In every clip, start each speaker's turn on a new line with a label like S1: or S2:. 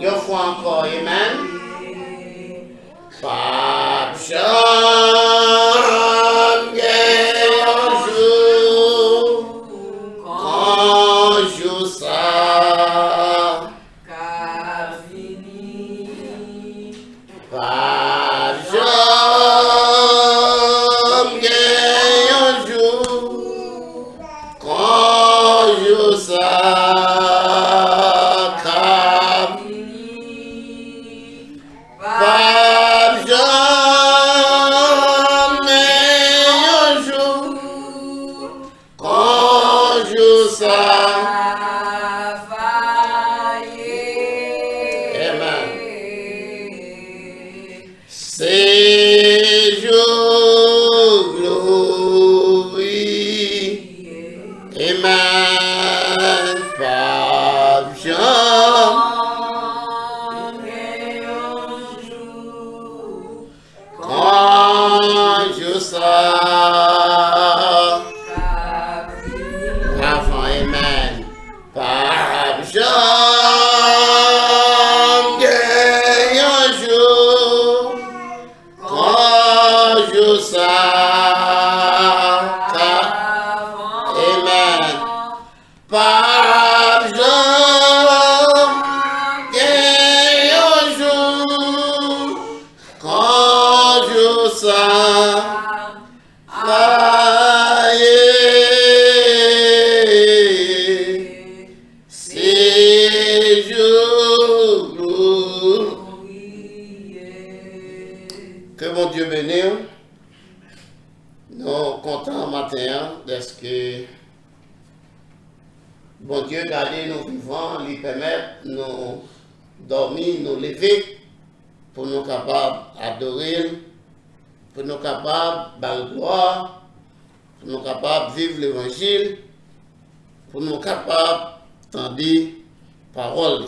S1: Une fois encore, amen. Pape Jean, un jour, quand joue ça, Pape Jean, un jour, quand joue ça. Que mon Dieu bénisse. Nous sommes contents matin parce que bon Dieu garder nous vivants, lui permettre nous dormir, nous lever pour nous capables d'adorer, pour nous capables de gloire, pour nous capables de vivre l'évangile, pour nous capables d'entendre parole.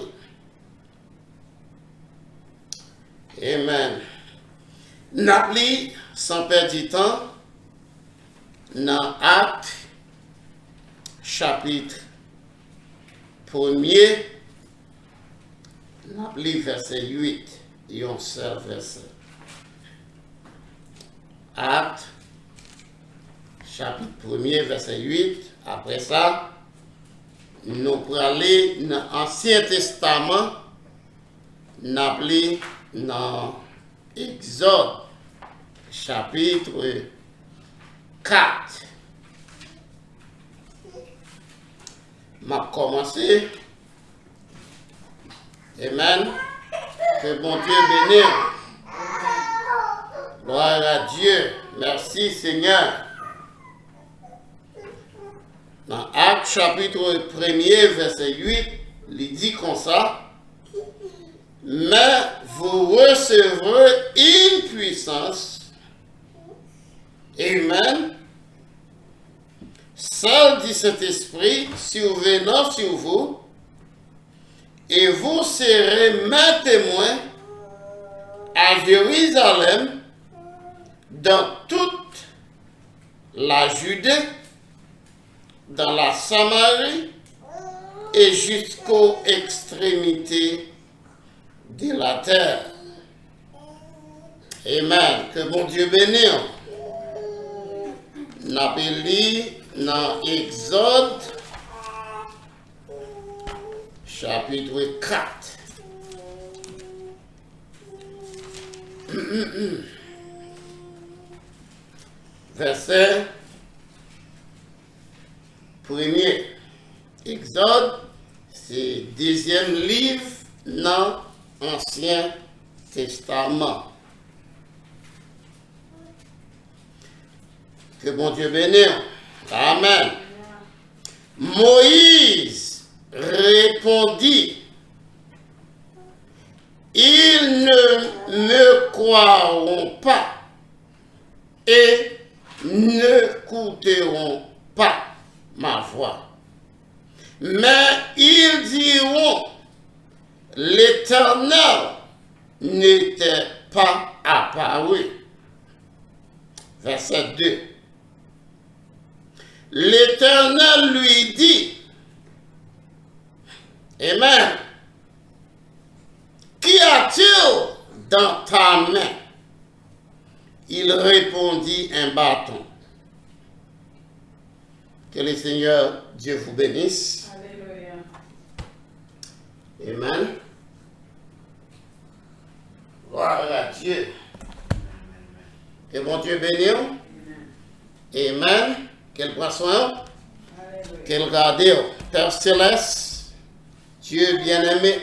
S1: Amen. N'applique sans perdre du temps dans Actes chapitre 1er, n'applique verset 8 et un seul verset. Actes chapitre 1er, verset 8. Après ça, nous pourrons aller dans l'Ancien Testament, n'applique dans Exode chapitre 4. M'a commencé. Amen. Que bon Dieu bénisse. Gloire à Dieu. Merci Seigneur. Dans Actes chapitre 1er, verset 8, il dit comme ça. Mais vous recevrez une puissance. Amen. Celle du Saint-Esprit survenant sur vous, et vous serez mes témoins à Jérusalem, dans toute la Judée, dans la Samarie et jusqu'aux extrémités de la terre. Amen. Que bon Dieu bénisse. Nous avons dans Exode chapitre 4. Verset 1er. Exode, c'est deuxième livre dans l'Ancien Testament. Que bon Dieu bénisse. Amen. Moïse répondit, ils ne me croiront pas et n'écouteront pas ma voix. Mais ils diront, l'Éternel n'était pas apparu verset 2. L'Éternel lui dit, Amen, qu'y a-t-il dans ta main? Il répondit, un bâton. Que le Seigneur Dieu vous bénisse.
S2: Alléluia.
S1: Amen. Gloire à Dieu. Que bon Dieu bénisse. Amen. Qu'elle prenne soin. Qu'elle garde. Père Céleste, Dieu bien-aimé,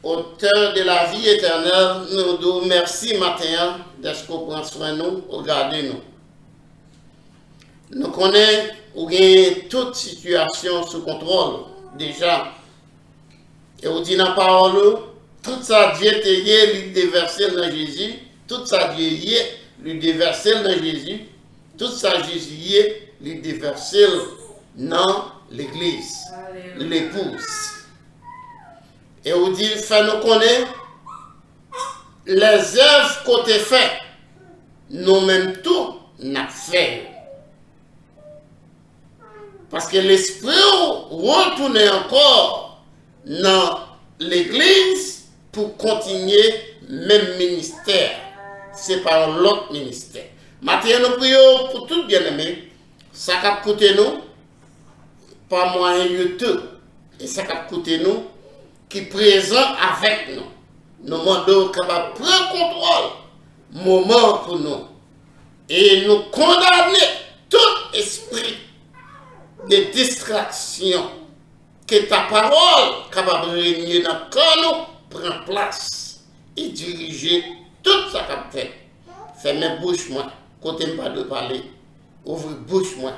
S1: auteur de la vie éternelle, nous disons merci matin d'être qu'on prend soin de nous, regardez-nous. Nous connaissons ou gagnons toute situation sous contrôle déjà. Et on dit dans la parole, toute sa Dieu est lui déversé dans Jésus, toute sa Dieu est lui déversé dans Jésus, toute sa Jésus est lui déversé dans l'Église, l'épouse. Et on dit, fait nous connaître les œuvres qu'on a fait, nous-mêmes tout n'a fait. Parce que l'esprit retourne encore dans l'église pour continuer le même ministère. C'est par l'autre ministère. Maintenant, nous prions pour tout bien-aimé. Ça va coûter nous, par moyen YouTube. Et ça va coûter nous, qui est présent avec nous. Nous demandons qu'on va prendre contrôle, moment pour nous. Et nous condamner tout esprit de distraction, que ta parole capable de régner dans le corps nous prend place et diriger tout ça qu'a fait. Fermez bouche moi, côté pas de parler. Ouvre bouche moi,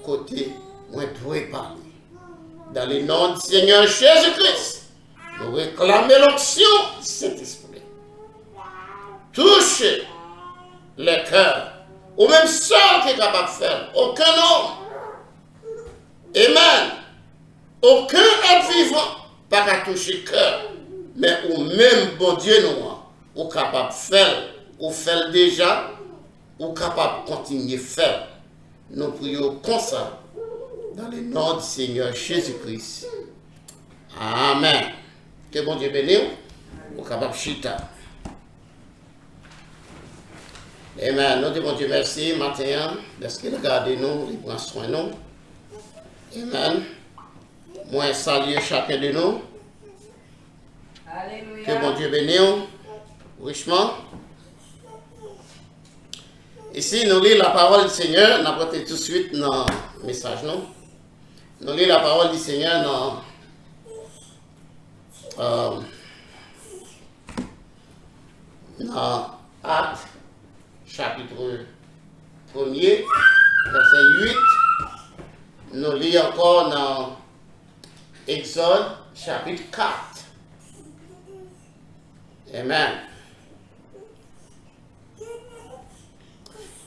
S1: côté moi dois parler. Dans le nom du Seigneur Jésus-Christ, nous réclamons l'onction de cet esprit. Touche le cœur, ou même seul qui est capable de faire, aucun homme. Amen. Aucun être vivant pas qu'à toucher le cœur, mais ou même bon Dieu nous, ou capable de faire, ou faire déjà, ou capable de continuer à faire. Nous prions comme ça, dans le nom du Seigneur Jésus-Christ. Amen. Que bon Dieu bénisse, ou capable de chita. Amen. Nous disons Dieu merci, matin, parce qu'il regarde nous, il prend soin de nous. Amen. Moi, saluer chacun de nous.
S2: Alléluia.
S1: Que bon Dieu bénisse richement. Ici, nous lisons la parole du Seigneur. Nous allons tout de suite dans le message. Nous lisons la parole du Seigneur dans Actes, chapitre 1er, verset 8. Nous lisons encore dans Exode, chapitre 4. Amen.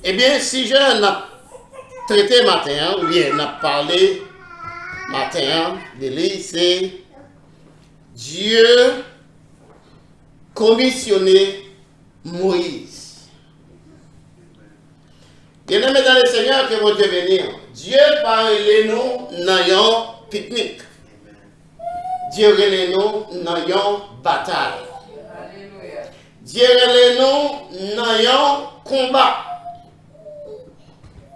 S1: Eh bien, si je n'ai traité matin, ou bien n'a parlé matin de lui, c'est Dieu commissionné Moïse. Bien-aimés dans le Seigneur, que mon Dieu bénisse. Dieu parle nous dans un pique-nique. Dieu relève nous dans une bataille.
S2: Alléluia.
S1: Dieu relève nous dans un combat.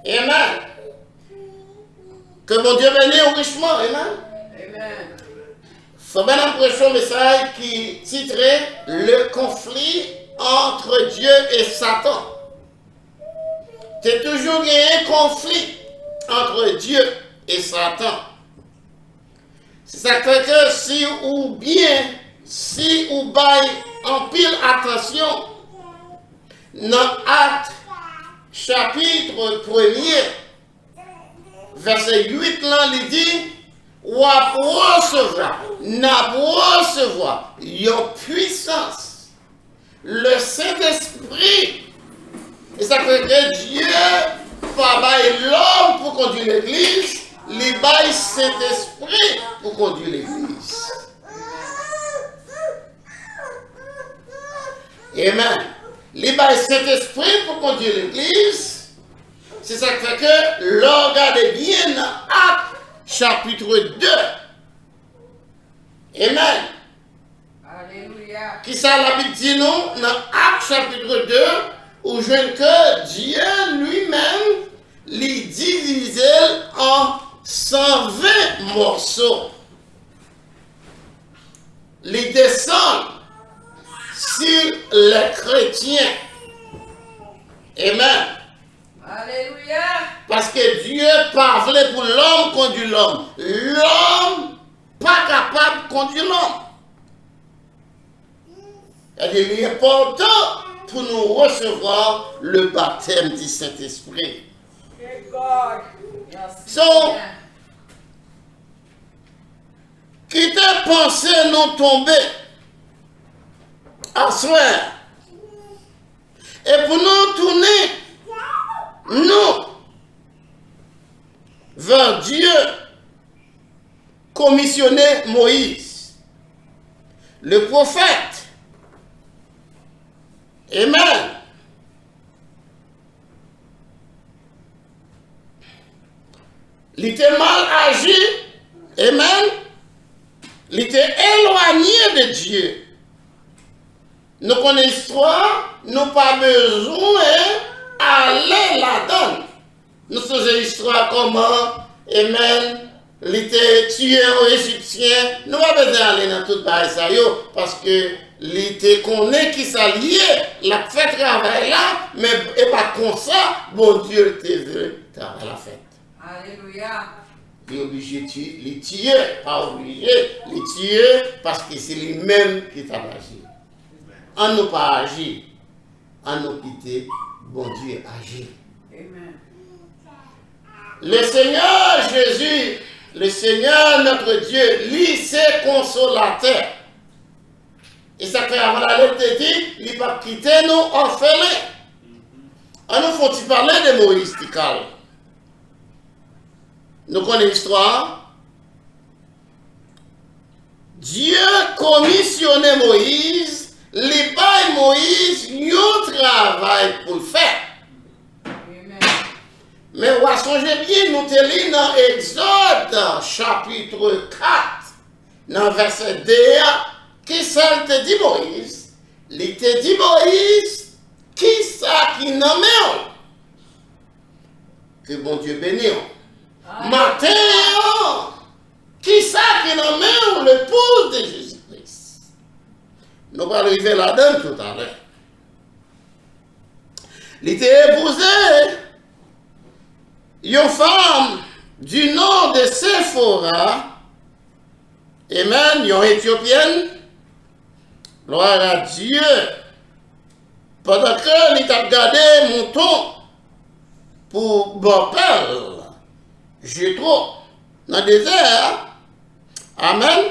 S1: Amen. Que mon Dieu bénisse richement. Amen.
S2: Amen.
S1: C'est bien un message qui titrait Le conflit entre Dieu et Satan. C'est toujours un conflit entre Dieu et Satan. C'est ça que si ou baille en pile attention, dans Actes chapitre 1er, verset 8, là, il dit, ou à recevoir, une puissance, le Saint-Esprit. Et ça fait que Dieu pas bailler l'homme pour conduire l'église, il baille Saint-Esprit pour conduire l'église. Amen. il a le Saint-Esprit pour conduire l'Église. C'est ça qui fait que, regardez bien dans Actes chapitre 2. Amen.
S2: Alléluia.
S1: Qui ça la Bible dit nous dans Actes chapitre 2, où je veux que Dieu lui-même les divise en 120 morceaux. Les descend sur les chrétiens. Amen.
S2: Alléluia.
S1: Parce que Dieu parlait pour l'homme conduire l'homme. L'homme pas capable de conduire l'homme. Il est important pour nous recevoir le baptême du Saint-Esprit. So, quittez penser nous tomber à soir. Et pour nous tourner, nous, vers Dieu, commissionner Moïse, le prophète. Amen. Il était mal agi. Amen. Il était éloigné de Dieu. Nous connaissons l'histoire, nous n'avons pas besoin d'aller là-dedans. Nous faisons l'histoire comment, amen, il était tué aux Égyptiens. Nous n'avons pas besoin d'aller dans tout ça, parce que il était connaît qui s'allié, la fait travail là, mais et pas comme ça, bon Dieu te veut travailler la fête.
S2: Alléluia.
S1: Il est obligé de tuer, il tue, pas obligé, il tue parce que c'est lui-même qui t'a agi. On ne pas agir, on nous quitter, bon Dieu agit.
S2: Amen.
S1: Le Seigneur Jésus, le Seigneur notre Dieu, lui c'est consolateur. Et ça fait avant la lettre dit, il ne va pas quitter nous orphelins. On nous faut-il parler de Moïse Tikal. Nous connaissons l'histoire. Dieu commissionnait Moïse, les bail Moïse, un travail pour le faire.
S2: Amen.
S1: Mais on va songer bien, nous te lisons dans Exode chapitre 4, dans verset 2, qui ça te dit Moïse? Il te dit Moïse, qui ça qui nomme? Que bon Dieu bénisse. Matin, qui ça qui nomme l'épouse de Jésus-Christ? Nous allons arriver là-dedans tout à l'heure. Il était épousé une femme du nom de Séphora, amen, une éthiopienne. Gloire à Dieu. Pendant que il t'a gardé mouton pour Bopel, Jétro, dans le désert. Amen.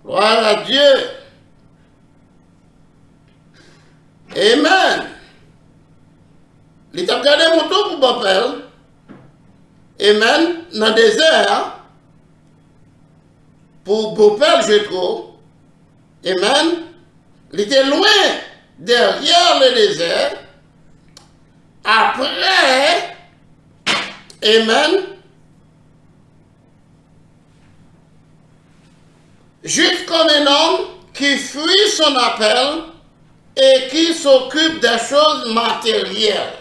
S1: Gloire à Dieu. Amen. Il t'a gardé mouton pour Bopel. Amen. Dans le désert. Pour Bopel, Jétro. Amen. Il était loin derrière le désert. Après, amen, juste comme un homme qui fuit son appel et qui s'occupe des choses matérielles.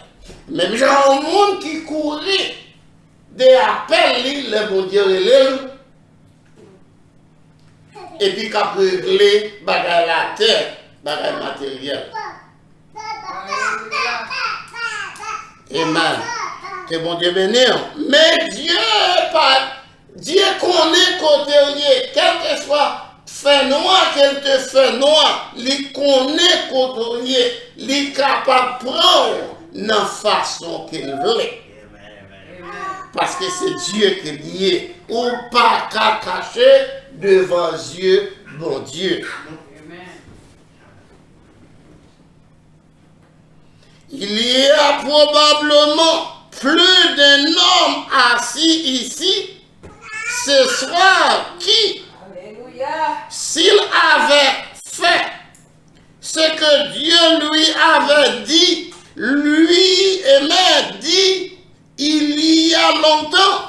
S1: Même genre un monde qui courait des appels, le bon Dieu, et puis qu'a réglé bagay la terre, bagay matériel. Amen. Que bon Dieu bénisse. Mais Dieu connaît côté lié, quel que soit fait noir, quel te fait noir, il connaît côté lié, il est capable de prendre la façon qu'il veut. Parce que c'est Dieu qui est lié, ou pas qu'à cacher devant Dieu, bon Dieu.
S2: Amen.
S1: Il y a probablement plus d'un homme assis ici ce soir qui,
S2: Alléluia.
S1: s'il avait fait ce que Dieu lui avait dit, lui aimait dit il y a longtemps.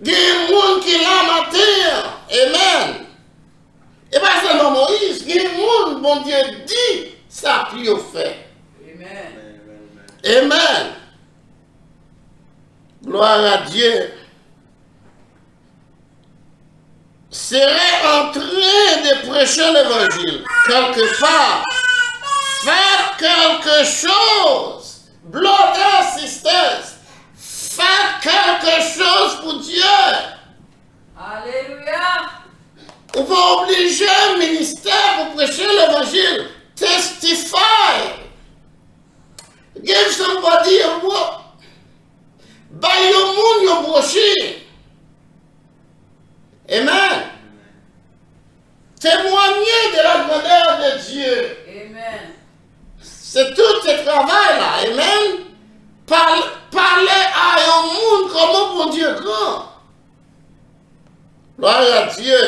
S1: Il y a des gens qui l'ont matin, amen. Et pas seulement Moïse, il y a des gens, bon Dieu dit, ça puis au fait.
S2: Amen.
S1: Amen. Gloire à Dieu. Serait en train de prêcher l'évangile quelque part. Faites quelque chose. Blood assistance. Faites quelque chose pour Dieu.
S2: Alléluia.
S1: On va obliger un ministère pour prêcher l'évangile. Testify. Give somebody a word. By your moon, your brochure. Amen. Témoigner de la grandeur de Dieu.
S2: Amen.
S1: C'est tout ce travail-là. Amen. Parler à un monde comment mon Dieu grand. Gloire à Dieu.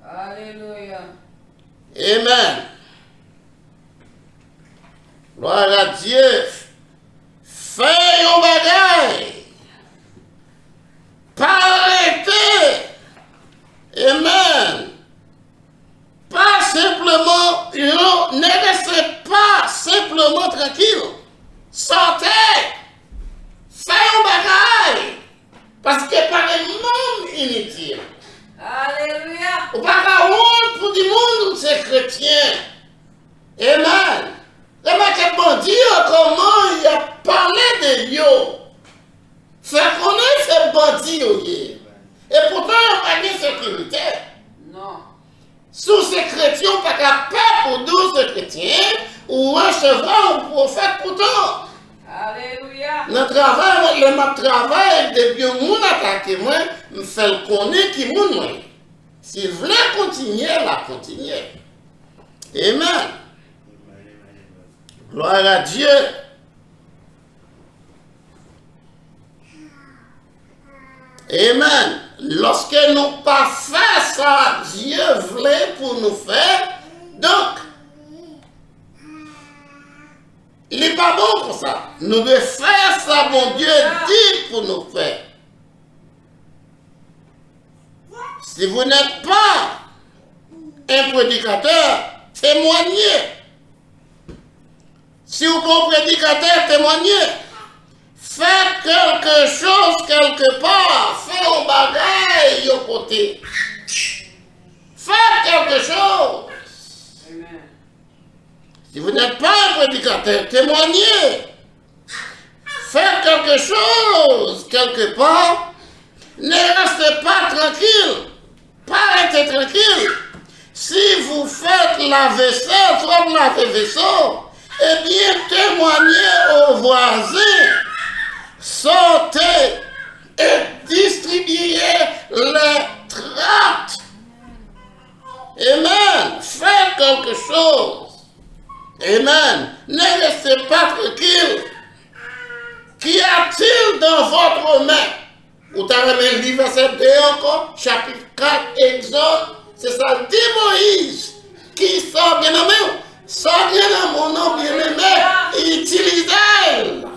S2: Alléluia.
S1: Amen. Gloire à Dieu. Fais un bagage. Pas arrêter. Amen. Pas simplement, ne restez pas simplement tranquille. Sortez. Fais un bagage. Parce que par un monde inutile.
S2: Alléluia.
S1: Ou pas honte pour du monde, c'est chrétien. Amen. Remarquez, bon Dieu, comment il a parlé de yo. Fait connaître ce bandit. Et pourtant, il n'y a pas de sécurité.
S2: Non.
S1: Sous ces chrétiens, pas qu'à paix pour 12 chrétiens, ou recevoir un prophète pourtant.
S2: Alléluia.
S1: Notre travail, le travail, depuis mon attaque, moi, me fait le connaître qui moun moi. S'il voulait continuer, la continuer. Amen. Gloire à Dieu. Amen. Lorsque nous pas fait ça, Dieu voulait pour nous faire. Donc, il n'est pas bon pour ça. Nous devons faire ça, mon Dieu dit pour nous faire. Si vous n'êtes pas un prédicateur, témoignez. Si vous êtes un prédicateur, témoignez. Faites quelque chose quelque part. Faites un bagage au côté. Faites quelque chose.
S2: Amen.
S1: Si vous n'êtes pas un prédicateur, témoignez. Faites quelque chose quelque part. Ne restez pas tranquille. Pas restez tranquille. Si vous faites la vaisselle, soit laver vaisseau, eh bien témoignez aux voisins. Sortez et distribuez les tracts. Amen. Faites quelque chose. Amen. Ne restez pas tranquille. Qu'y a-t-il dans votre main? Vous avez le livre verset 2 encore, chapitre 4, Exode. C'est ça, dit Moïse, qui sort bien aimé. Sort bien à mon nom bien aimé, utilisez-le.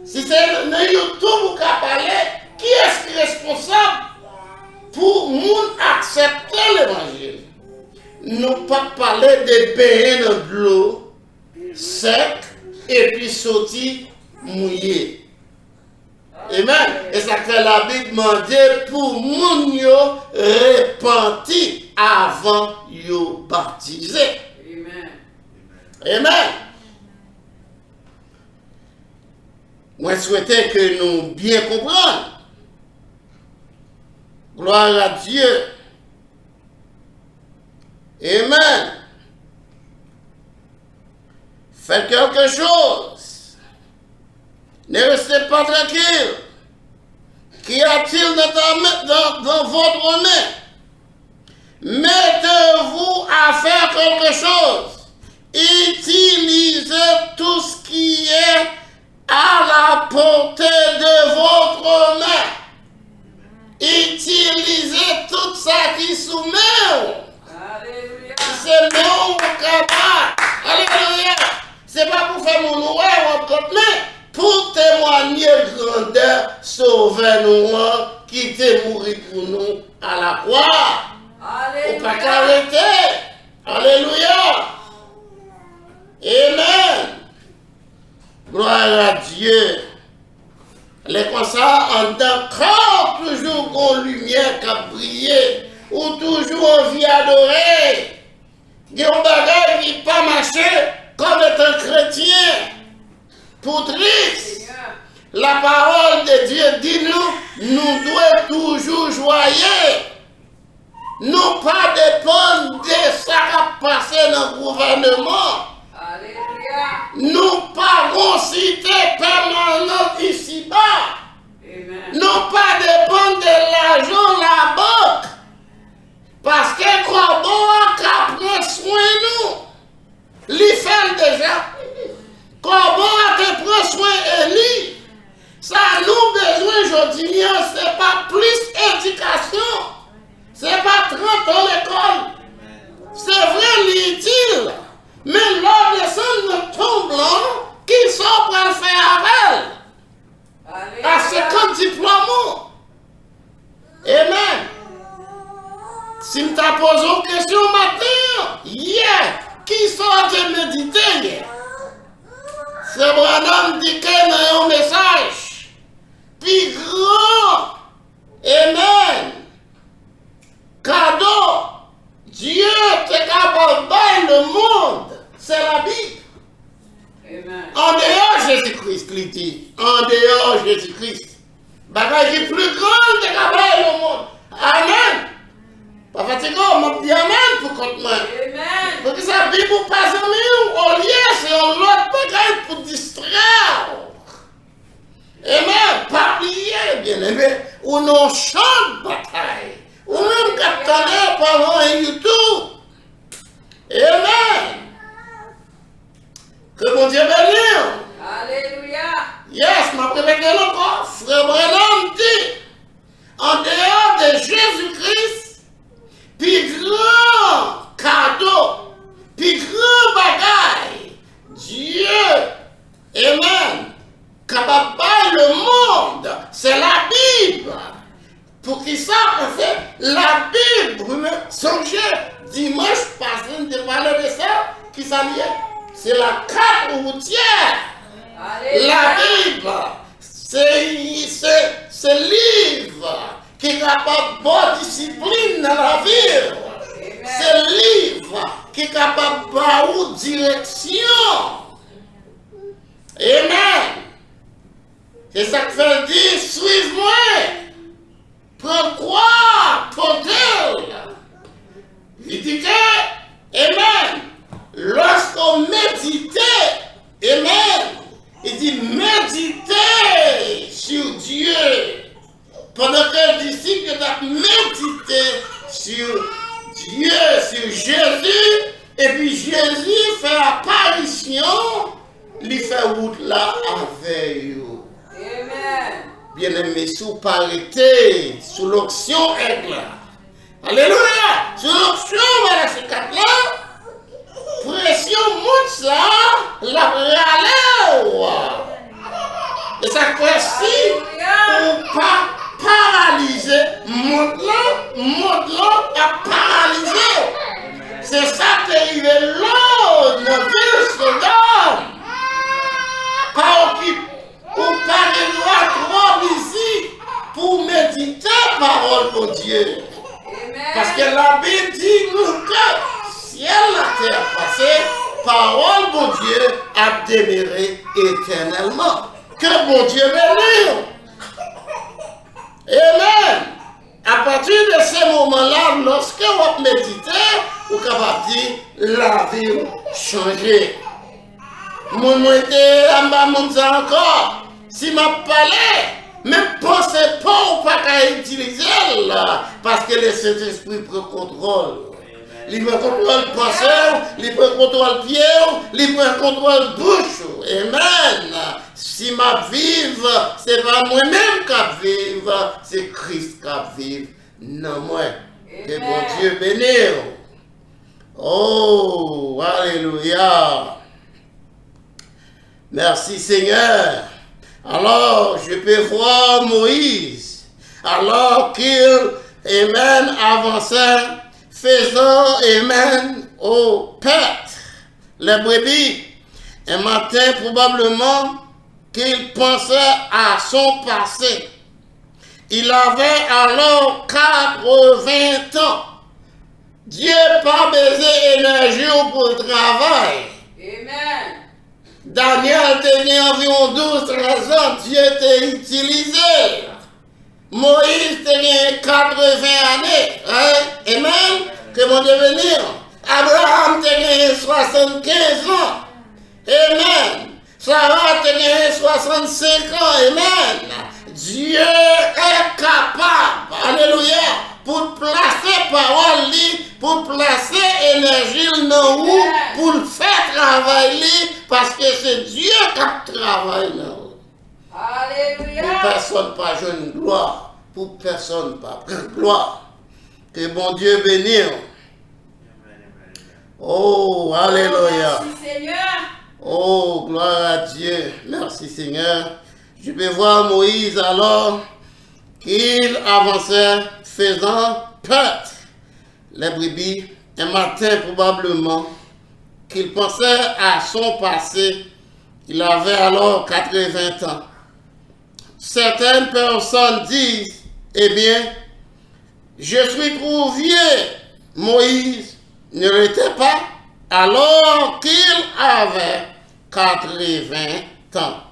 S1: Si c'est le YouTube qui a parlé, qui est responsable pour nous accepter l'évangile? Nous pas parler de payer dans de l'eau sec et puis sortir mouillé. Amen. Et ça fait la Bible demander pour moun yo repenti avant yo baptisé.
S2: Amen.
S1: Amen. Moi, je souhaitais que nous bien comprenions. Gloire à Dieu. Amen. Faites quelque chose. Ne restez pas tranquille. Qu'y a-t-il dans votre main? Mettez-vous à faire quelque chose. Utilisez tout ce qui est à la portée de votre main. Utilisez tout ça qui soumet.
S2: Alléluia.
S1: C'est non capable. Alléluia. C'est pas pour faire mon noué ou autre, mais pour témoigner grandeur, sauver nous, qui t'est mouru pour nous à la croix. Ou pas
S2: Alléluia.
S1: qu'arrêter. Alléluia. Amen. Gloire à Dieu. Les comme ça, en tant que toujours qu'on lumière qui a brillé, ou toujours on vit adorer. Il y a un bagage qui pas marché comme étant chrétien. Pour triste,
S2: Seigneur.
S1: la parole de Dieu dit nous devons toujours joyer. Nous pas dépendre de ce qui a passé dans le gouvernement.
S2: Alléluia.
S1: Nous pas une cité permanente ici-bas.
S2: Amen.
S1: Nous pas dépendre de l'argent de la banque. Parce que Corbeau a pris soin de nous. Lui fait déjà. Corbeau a pris soin de lui. Ça nous besoin aujourd'hui, c'est pas plus éducation. C'est pas 30 ans l'école. C'est vrai, l'utile. Mais l'homme descend de ton blanc qui sont pour le faire avec elle. À 50 diplômes. Amen. Si je t'ai posé une question matin, hier, qui sont de méditer hier? C'est Branham dit qu'il y a un message. Puis grand. Amen. Cadeau. Dieu est capable de le monde. C'est la Bible.
S2: Amen.
S1: En dehors Jésus-Christ, il dit. En dehors Jésus-Christ. Bagage qui est plus grand que capable le monde. Amen. Pas fatigué, on m'a dit Amen pour contre moi.
S2: Amen.
S1: Parce que ça Bible pour pas mieux, au lieu, c'est un autre bagage pour distraire. Amen. Pas oublier, bien aimé, ou non champ de bataille. Ou même qu'attendez par un YouTube. Amen. Que mon Dieu bénisse.
S2: Alléluia.
S1: Yes, ma préférée encore. Frère Branham dit, en dehors de Jésus-Christ, puis grand cadeau, puis grand bagaille, Dieu, Amen, capable de le monde, c'est la Bible. Pour qui ça, on fait la Bible. Songez, dimanche passé, on a parlé de ça, qui ça lié? C'est la carte routière.
S2: Alléluia.
S1: La Bible, c'est le livre qui est capable de bonne discipline dans la vie. C'est le livre qui est capable de bonne direction. Amen. C'est ça que fait dire, suive-moi. Prends quoi, porte-le. Il dit que, Amen, lorsqu'on médite, Amen, il dit méditez sur Dieu. Pendant que le disciple a médité sur Dieu, sur Jésus, et puis Jésus fait apparition, il fait route là avec vous.
S2: Amen.
S1: Bien-aimé, sous parité, sous l'onction aigle. Alléluia! Sous l'onction, voilà ce quatre-là. Pression monte ça, la râle. Et ça fait si, ou pas paralyser, monte là, à paralyser. C'est ça qui est là, dans ville soldat. Pas occupé. Ou pas de droit trop ici pour méditer la parole de Dieu.
S2: Amen.
S1: Parce que la Bible dit nous que ciel la terre passée, parole de Dieu a demeuré éternellement. Que bon Dieu bénisse. Amen. À partir de ce moment-là, lorsque vous méditez, vous êtes capable de dire la vie changée. Mon était en bas, mon encore. Si m'a parlé, même pensez pas ou pas qu'à utiliser là, parce que le Saint-Esprit prend contrôle. Il prend contrôle pensée, il prend contrôle pied, il prend contrôle bouche. Amen. Si m'a vive, c'est pas moi-même qui vive, c'est Christ qui vive. Non, moi. Que bon Dieu bénisse. Oh, alléluia. Merci Seigneur. Alors, je peux voir Moïse, alors qu'il, amen, avançait, faisant, amen, au paître, les brebis. Un matin, probablement, qu'il pensait à son passé. Il avait alors 80 ans. Dieu pas besoin d'énergie pour le travail.
S2: Amen.
S1: Daniel tenait environ 12-13 ans. Dieu t'a utilisé. Moïse tenait 80 années. Hein? Amen. Que mon Dieu bénisse. Abraham tenait 75 ans. Amen. Sarah tenait 65 ans. Amen. Dieu est capable. Alléluia. Pour placer parole, pour placer énergie dans vous, pour le faire travailler, parce que c'est Dieu qui travaille dans vous.
S2: Alléluia.
S1: Pour personne pas jeune gloire, pour personne pas gloire. Que bon Dieu bénisse. Oh, alléluia.
S2: Merci Seigneur.
S1: Oh, gloire à Dieu. Merci Seigneur. Je peux voir Moïse alors qu'il avançait faisant paître les brebis. Un matin probablement qu'il pensait à son passé. Il avait alors 80 ans. Certaines personnes disent, eh bien, je suis trop vieux. Moïse ne l'était pas alors qu'il avait 80 ans.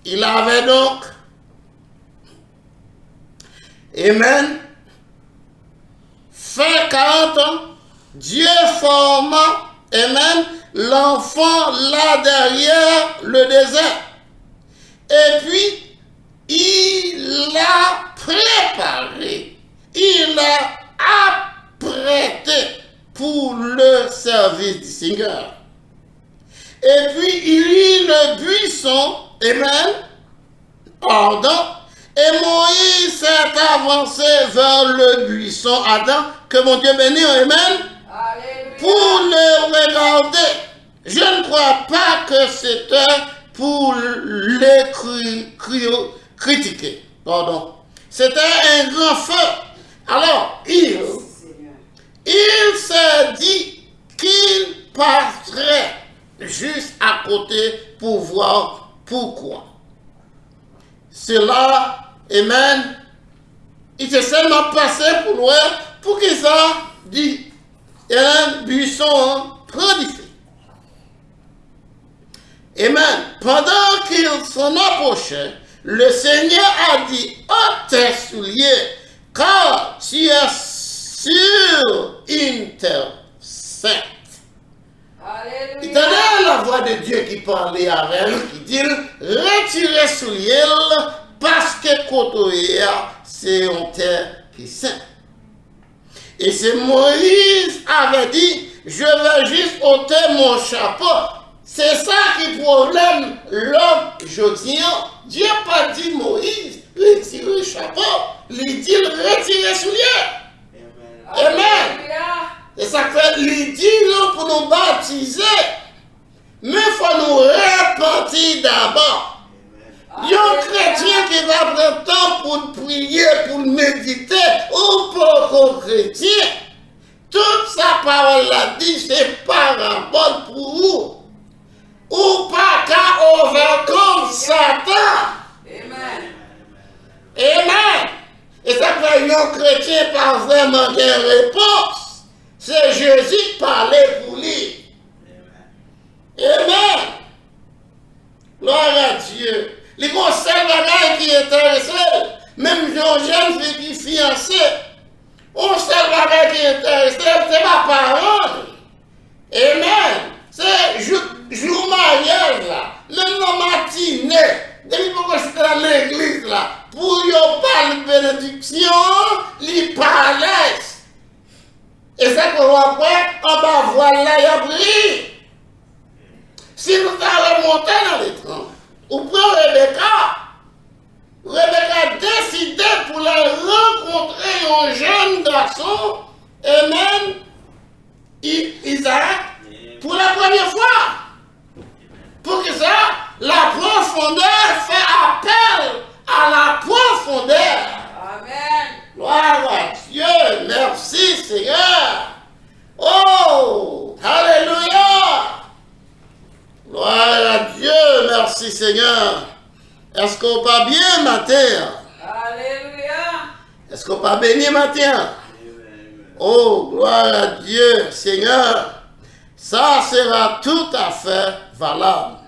S1: Il avait donc, amen, fait 40 ans. Dieu forma, amen, l'enfant là derrière le désert. Et puis, il l'a préparé, il l'a apprêté pour le service du Seigneur. Et puis, il eut le buisson, amen, ardent, et Moïse s'est avancé vers le buisson ardent, que mon Dieu bénisse, amen,
S2: Alléluia.
S1: pour le regarder. Je ne crois pas que c'était pour les critiquer. Pardon. C'était un grand feu. Alors, il s'est dit qu'il passerait juste à côté pour voir pourquoi. Cela, amen, il s'est seulement passé pour loin pour qu'il ça dit, il y a un buisson prodigieux. Amen. Pendant qu'il s'en approchait, le Seigneur a dit, ôte tes souliers, car tu es sur une terre sainte.
S2: Alléluia.
S1: Il entendait la voix de Dieu qui parlait avec elle, qui dit, retirez souliers, parce que côté c'est une terre qui est sainte. Et c'est Moïse avait dit, je vais juste ôter mon chapeau. C'est ça qui problème l'homme aujourd'hui. Dieu n'a pas dit Moïse, retire le chapeau. Il dit retire les souliers. Amen. Et ça fait, il dit pour nous baptiser. Mais il faut nous repentir d'abord. Il y a un chrétien qui va prendre temps pour prier, pour méditer, ou pour un chrétien. Toute sa parole l'a dit, c'est parabole pour vous. Ou pas qu'à overcome Satan.
S2: Amen.
S1: Amen. Et ça fait un chrétien pas vraiment de réponse. C'est Jésus qui parlait pour lui. Amen. Gloire à Dieu. Les conseils qui intéressent, même jeune fille qui fiancée, on seul qui intéresse, c'est ma parole. Amen. C'est jour mariage là, même dans matinée, depuis que je suis dans l'église là, pour y parler de bénédiction, il parle. Et ça qu'on voit après, on va voir là, il y a pris. Si nous allons monter dans les temps, ou prend Rebecca décidé pour la rencontrer un jeune garçon, amen, Isaac pour la première fois. Pour que ça, la profondeur fait appel à la profondeur.
S2: Amen.
S1: Gloire à Dieu. Merci Seigneur. Oh, alléluia. Gloire à Dieu. Merci Seigneur. Est-ce qu'on va bien matin?
S2: Alléluia.
S1: Est-ce qu'on va bénir matin? Oh, gloire à Dieu, Seigneur. Ça sera tout à fait valable.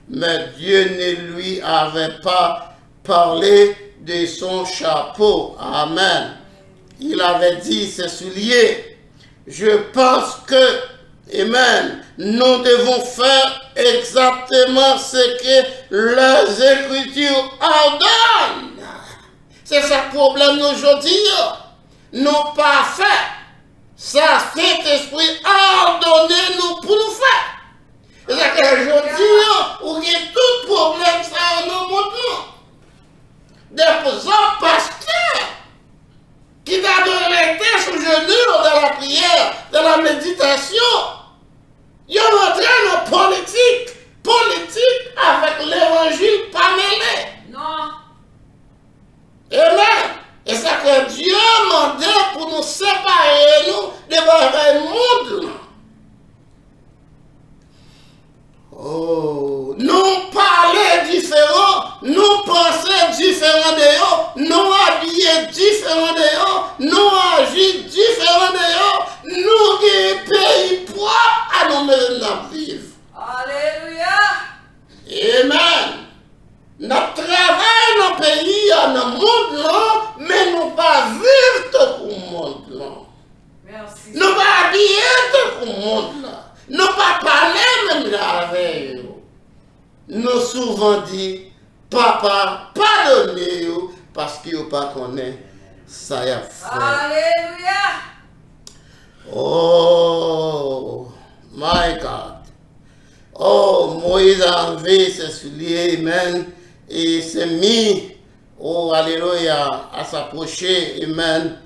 S1: Mais Dieu ne lui avait pas parlé de son chapeau. Amen. Il avait dit ses souliers. Je pense que, amen, nous devons faire exactement ce que les Écritures ordonnent. C'est ça le problème d'aujourd'hui. Nous pas fait. Ça, Saint-Esprit a ordonné nous pour nous faire. C'est-à-dire qu'aujourd'hui, où il y a tout problème, ça nous montre. Des pasteurs qui t'adorent sous genoux dans la prière, dans la méditation, ils ont rentré dans la politique avec l'évangile pas mêlé.
S2: Non.
S1: Amen. Et ça que Dieu m'a demandé pour nous séparer nous de le monde. Oh, nous parler différent, nous penser différent de eux, nous habiller différent de eux, nous agir différent de eux, nous qui pays propre à nous-mêmes vivre.
S2: Alléluia.
S1: Amen. Notre travail dans le pays, dans le monde, là, mais nous pas vivre tout pour le monde. Là.
S2: Merci.
S1: Nous pas habiller tout pour le monde. Là. Nous pas parler même avec eux. Nous souvent dit, papa, pardonnez-vous parce qu'ils n'ont pas connu ça y a fait.
S2: Alléluia.
S1: Oh, my God. Oh, Moïse a enlevé ses souliers, amen, et s'est mis, oh, alléluia, à s'approcher, amen,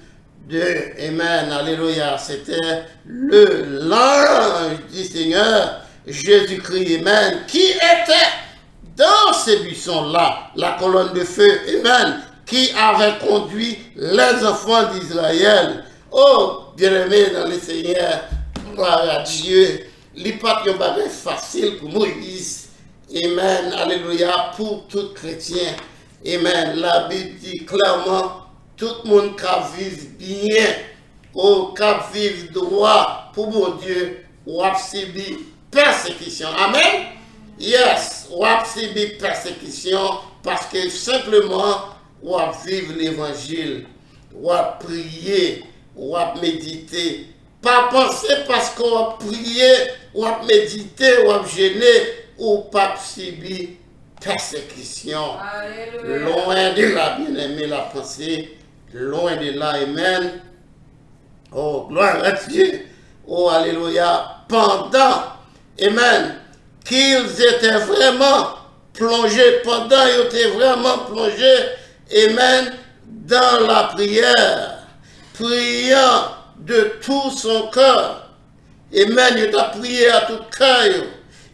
S1: amen, alléluia, c'était l'ange du Seigneur, Jésus-Christ, amen, qui était dans ces buissons-là, la colonne de feu, amen, qui avait conduit les enfants d'Israël. Oh, bien-aimés dans le Seigneur, gloire à Dieu. Il pas un bagage facile pour Moïse. Amen. Alléluia. Pour tout chrétien. Amen. La Bible dit clairement, tout le monde qui vit bien, qui vit droit pour mon Dieu, ou a subi persécution. Amen. Yes, ou a subi persécution parce que simplement, ou a vivre l'évangile, ou a prier, ou a méditer. Pas penser parce qu'on a prié, ou a médité, ou a gêné, ou pas subir persécution.
S2: Alléluia.
S1: Loin de là, bien-aimé, la pensée, loin de là, amen. Oh, gloire à Dieu. Oh, alléluia. Pendant, amen, qu'ils étaient vraiment plongés, amen, dans la prière, priant de tout son cœur. Amen. Il a prié à tout cœur.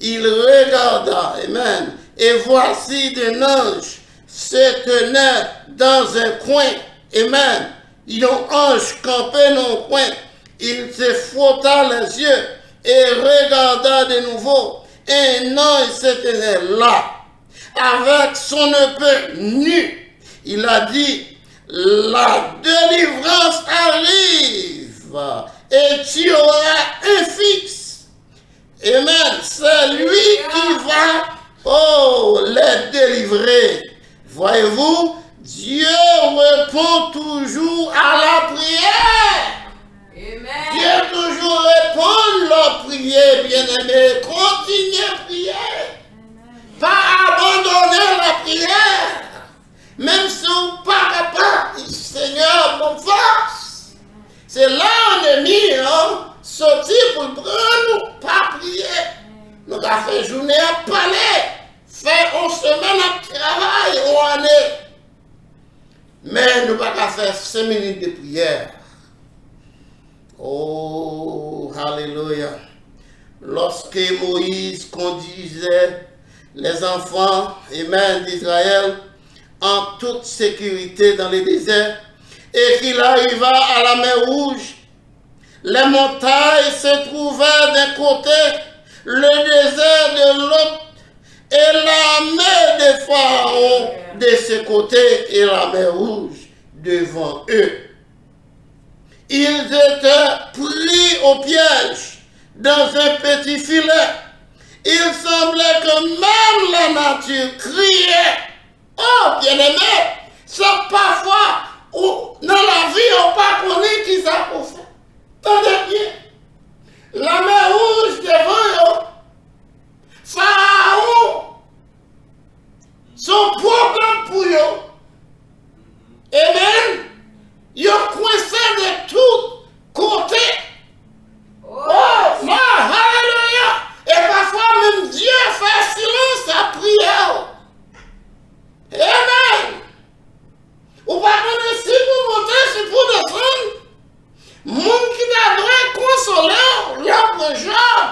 S1: Il regarda. Amen. Et voici des anges se tenaient dans un coin. Amen. Il y a un ange campé dans un coin. Il se frotta les yeux et regarda de nouveau. Et un ange se tenait là, avec son épée nue. Il a dit, la délivrance arrive. Et tu auras un fils. Amen. C'est lui qui va, les délivrer. Voyez-vous, Dieu répond toujours à la prière.
S2: Amen.
S1: Dieu toujours répond à la prière, bien-aimé. Continuez à prier. Pas abandonner la prière. Même si vous n'êtes pas capable, Seigneur, mon force. C'est là l'ennemi, sorti pour le prendre, pas prier. Nous avons fait journée à parler, fait 11 semaines à travail, ou année. Mais nous n'avons pas faire 5 minutes de prière. Oh, Alléluia. Lorsque Moïse conduisait les enfants, amen, d'Israël en toute sécurité dans le désert et qu'il arriva à la mer Rouge, les montagnes se trouvaient d'un côté, le désert de l'autre, et l'armée de Pharaon de ce côté et la mer Rouge devant eux. Ils étaient pris au piège dans un petit filet. Il semblait que même la nature criait. Oh, bien-aimé, c'est parfois où dans la vie, on ne pas connaît qui ça pour faire. Tendez bien. La mer Rouge devant eux. Pharaon. Son problème pour eux. Amen. Ils ont coincé de tous côtés. Oh, non, alléluia. Et parfois même Dieu fait silence à prière. Amen. Ou pas connaître si vous montez, si vous descendre. Monde qui t'adore consoler, l'homme Job.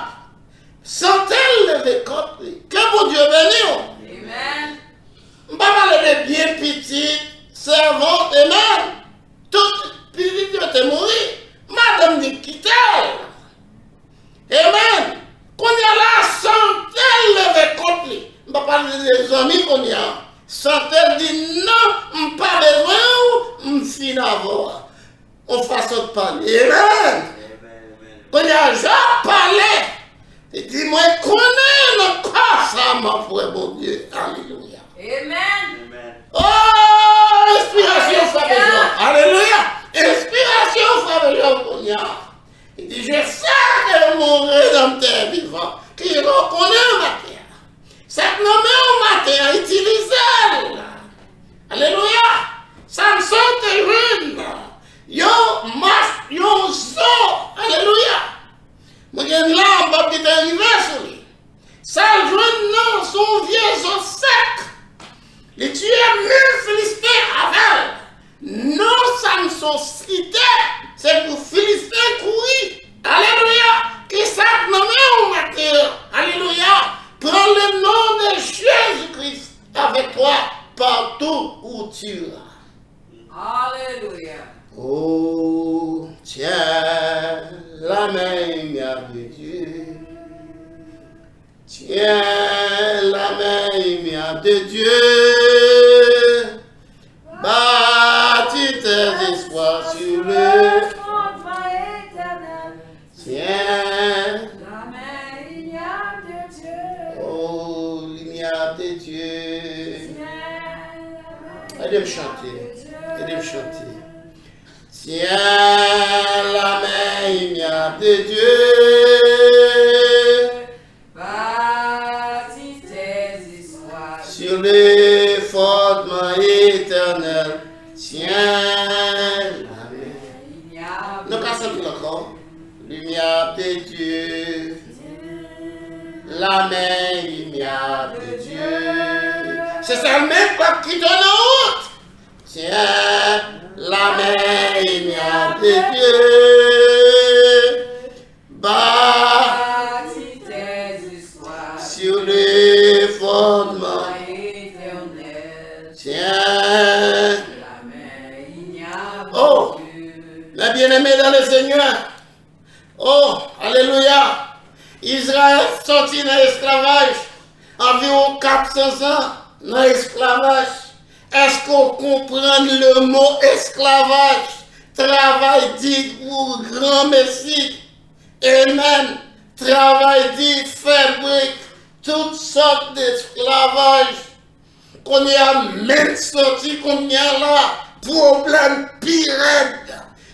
S1: Sans-elle le récolte. Que bon Dieu bénisse.
S2: Amen.
S1: Je ne vais pas parler de bien petite, servante, amen. Toute petite te mourir. Madame dit quitter. Amen. Qu'on y a là, sans-elle le récolte. Je ne vais pas parler des amis qu'on y a. Sans-elle dit non, je n'ai pas besoin, je suis d'avoir. On façon de parler. Amen. Quand il y a Jean parlé, il dit, moi, je connais le corps, ça m'a fait, mon Dieu. Alléluia.
S2: Amen.
S1: Oh, inspiration, frère besoin. Alléluia. Inspiration, frère besoin. Il dit, je sais que mon rédempteur vivant, qui reconnaît ma terre. Cette nommée au matin, utilisez-le. Alléluia. Samson te ruine. Yo marche, yo sort. Alléluia. Moi, j'ai une lampe qui est arrivée sur lui. Ça joue non, son vieux os sec. Les tuer 1000 Philistins avec. Non, Samson cité. C'est pour Philistins courir. Alléluia. Qui s'est nommé au matin. Alléluia. Prends le nom de Jésus-Christ avec toi partout où tu iras.
S2: Alléluia.
S1: Oh, tiens la main de Dieu. Tiens la main de Dieu. Bâtis tes espoirs sur le. Tiens. Oh, lumière de Dieu. Allez me chanter. Allez me chanter. Tiens la main de Dieu.
S2: Bâtis tes espoirs
S1: Sur les fondements éternels. Tiens la main. Nous cassons tout encore. Lumière de Dieu. La main, lumière de Dieu. C'est ça le même peuple qui donne en route. Tiens la main, lumière de Dieu. Bâtis
S2: tes espoirs
S1: sur les fondements
S2: éternels.
S1: Tiens.
S2: La main ignare
S1: Oh, les bien-aimés dans le Seigneur. Oh, alléluia. Israël sorti dans l'esclavage, environ 400 ans dans l'esclavage. Est-ce qu'on comprend le mot esclavage? Travail dit pour grand Messie. Amen. Travail dit fabrique toutes sortes d'esclavage. Qu'on y a même sorti, qu'on y a là, problème pire.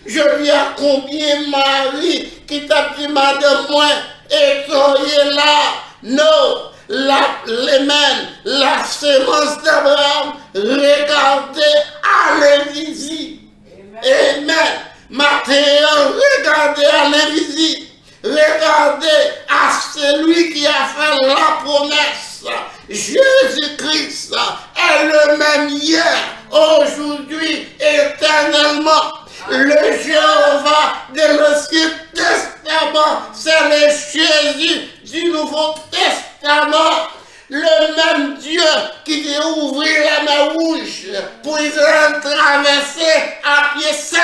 S1: Je dis à combien Marie qui t'a dit madame moi, et soyez là. Non, la sémence d'Abraham, regardez à l'invisible. Amen. Maintenant, regardez à l'invisible. Regardez à celui qui a fait la promesse. Jésus-Christ est le même hier, aujourd'hui, éternellement. Le Jéhovah de l'Ancien Testament, c'est le Jésus du Nouveau Testament. Le même Dieu qui t'a ouvert la mer rouge pour Israël traverser à pied sec.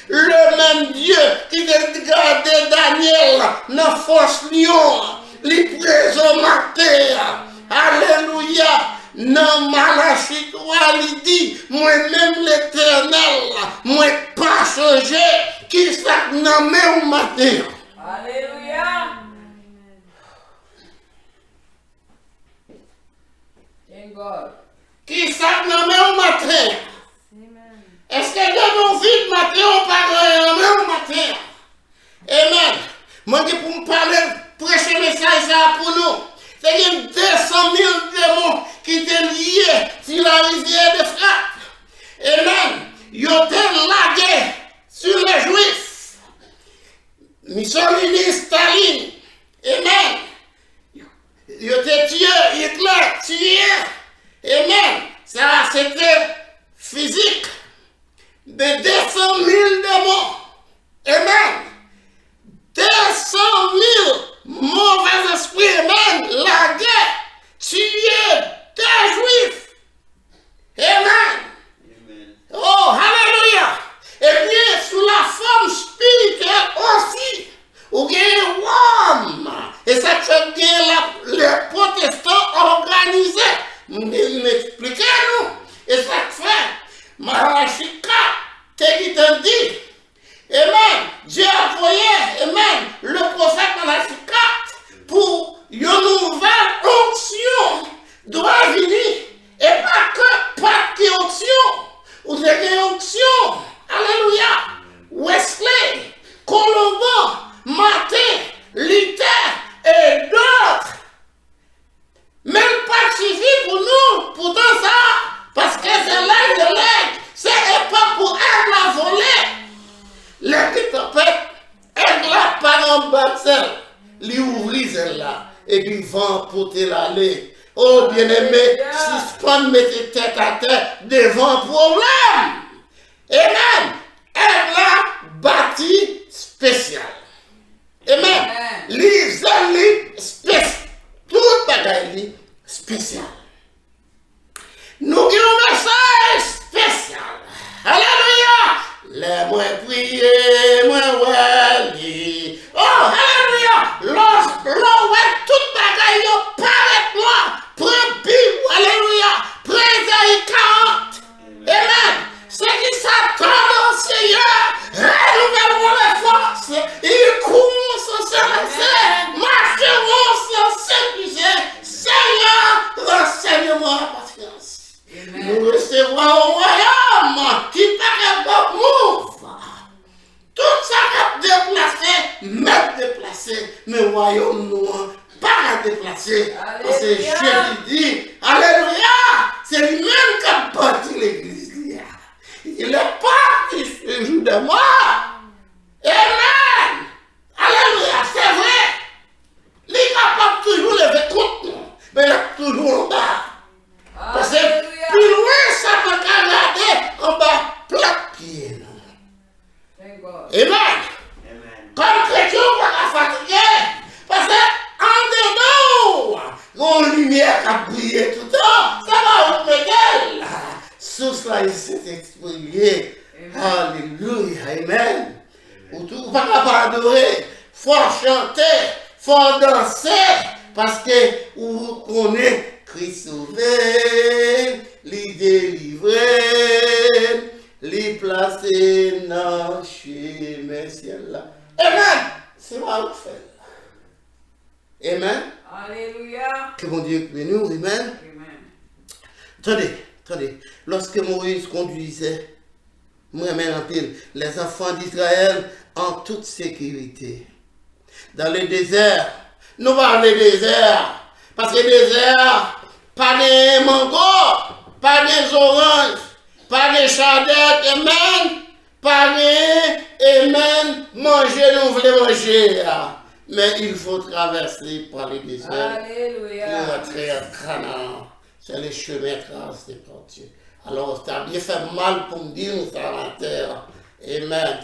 S1: Le même Dieu qui t'a gardé Daniel dans la force lion, les présents matin. Alléluia. Non, Malachie 3, il dit, moi-même l'Éternel, moi pas changé, qui s'est nommé au matin.
S2: Alléluia. Thank God.
S1: Qui s'est nommé au matin. Est-ce que de nos vies de matin, on parle nommé au matin? Amen. Moi, je pour me parler, prêcher le message pour nous. C'est qu'il y a 200 000 démons qui étaient liés sur la rivière de Frappe. Amen. Ils ont été lagués sur les Juifs. Mussolini, Staline. Amen. Ils ont été tués, Hitler, tué. Amen. Ça, c'était physique. De 200 000 démons. Amen. 200 000 mauvais esprits, amen, la guerre, tuer des Juifs. Amen. Oh, alléluia. Et bien, sous la forme spirituelle aussi, ou bien Rome. Et ça fait que les protestants organisés. M'expliquez-nous. Et ça fait, Malachie 4, qui te dit, amen, Dieu a envoyé, amen, le prophète Malachie 4 pour une nouvelle onction doit venir. Et pas que pas qui onction, ou des onction, alléluia, Wesley, Colombo, Martin, Luther et d'autres. Même pas suffit pour nous, pourtant ça, parce que c'est l'aide de l'aide, c'est pas pour elle la voler. Les tempêtes, elle la par en baptême, lui ouvrit celle-là, et puis vent porter l'aller. Oh bien-aimé, suspendre mettez tête à tête devant problème. Amen. Elle l'a bâti spécial. Amen. Les alliés spécial. Tout bagaille spécial. Nous avons un message spécial. Alléluia. Les moins prier, moins wali. Oh, alléluia. L'eau est toute bagaille, yo paraît moi. Prends Bible, alléluia. Prends Isaïe 40. Amen. C'est qui s'attend au Seigneur. Renouvellement les forces. Ils courent sans s'arrêter. Marcheront sans s'épuiser. Seigneur, renseigne-moi la patience. Nous recevrons au royaume qui paraît pas move. Tout ça va déplacer, même déplacer, mais le royaume nous pas déplacer. Parce que Jésus dit, alléluia, c'est lui-même qui a bâti l'église. Il est parti ce jour de mort. Amen. Alléluia, c'est vrai. Il est capable toujours de lever contre nous, mais il est toujours en bas. Parce que plus loin, ça peut regarder en bas, plat pied. Amen. Comme chrétien, on va la fatiguer. Parce qu'en dedans, on lumière qui a brillé tout le temps, ça va vous mettre. Sous cela, il s'est exprimé. Alléluia. Amen. Ou tout, va pas adorer. Faut chanter, faut danser. Parce que vous connaissez Christ sauvé, les délivré, les placer dans chez mes ciels là. Amen. C'est moi qui fais. Amen.
S2: Alléluia.
S1: Que mon Dieu bénisse. Amen. Attendez. Lorsque Moïse conduisait, moi-même en pile, les enfants d'Israël en toute sécurité. Dans le désert, nous parlons du désert. Parce que le désert, pas de mango, pas de oranges, pas de chardette, amen. Pas de, amen, manger, nous voulons manger. Mais il faut traverser par le désert.
S2: Alléluia.
S1: Pour entrer à Canaan. C'est le chemin tracé par Dieu. Alors, ça a bien fait mal pour me dire, nous sommes à la terre. Amen.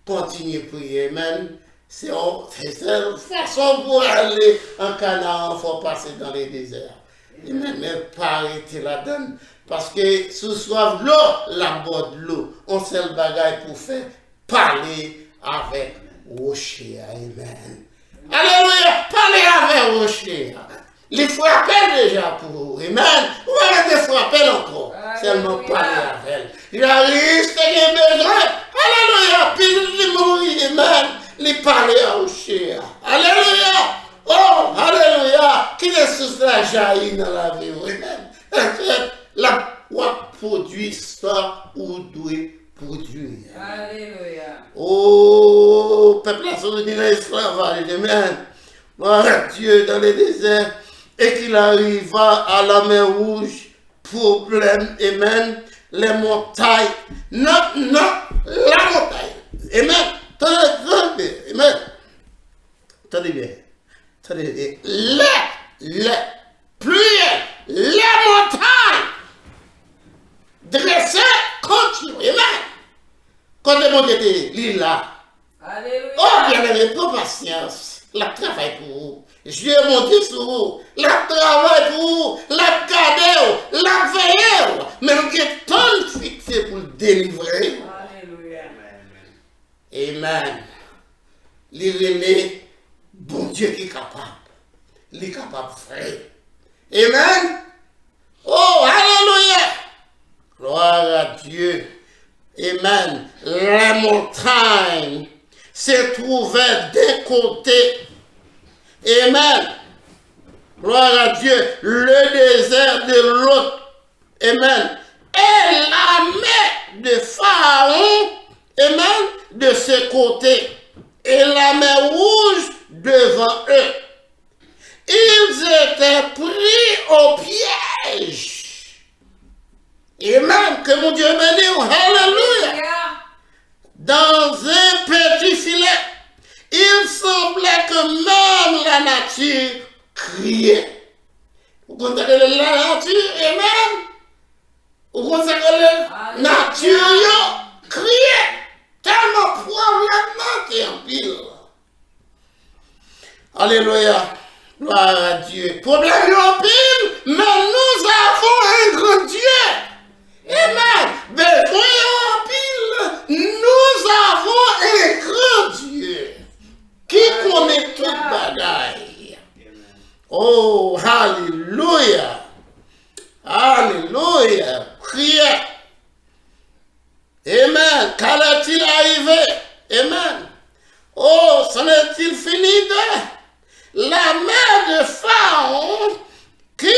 S1: Continuez à prier. Amen. C'est une façon pour aller en Canaan, il faut passer dans les déserts. Amen. Mais pas arrêter la donne. Parce que sous soif l'eau, la boîte de l'eau. On sait le bagage pour faire parler avec rocher. Amen. Alléluia. Parler avec rocher. Les frapper déjà pour vous. Amen. Vous arrêtez de frapper encore. Seulement parler avec elle. J'arrive, c'est un besoin. Alléluia. Puis il mourir. Amen. Les parler à rocher. Alléluia. Oh, alléluia. Qui est sous la jaillit dans la vie. Amen. La produit ça ou doit produire.
S2: Alléluia.
S1: Oh, peuple a sorti dans l'esclavage. Amen. Voilà Dieu dans les déserts et qu'il arriva à la mer Rouge. Problème, amen. Les montagnes. Non, la montagne. Amen. Attendez, amen. Attendez bien. Attendez bien. Les pluies, les montagnes. Dressées, continuent. Amen. Quand le monde était là.
S2: Alléluia.
S1: Oh, bien aimé, prends patience. La travail pour vous. Dieu monte sur vous. La travail pour vous. La garder, la veiller. Mais nous avons tant fixé pour le délivrer.
S2: Alléluia.
S1: Amen. L'Irénée, bon Dieu qui est capable. Il est capable de faire. Amen. Oh, alléluia. Gloire à Dieu. Amen. La montagne se trouvait d'un côté. Amen. Gloire à Dieu. Le désert de l'autre. Amen. Et la mer de Pharaon. Amen. De ce côté. Et la mer Rouge devant eux. Ils étaient pris au piège. Amen. Que mon Dieu bénisse. Alléluia. Dans un petit filet. Il semblait que même la nature criait. Vous comprenez la nature, amen? Vous comprenez la nature criait. Tellement problème en pile. Alléluia. Gloire à Dieu. Problème en pile, mais nous avons un grand Dieu. Amen. Besoin en pile, nous avons un grand Dieu. Qui connaît toute bagaille. Oh, alléluia. Alléluia. Priez. Amen. Qu'allait-il arriver? Amen. Oh, c'en est-il fini de la mer de Pharaon qui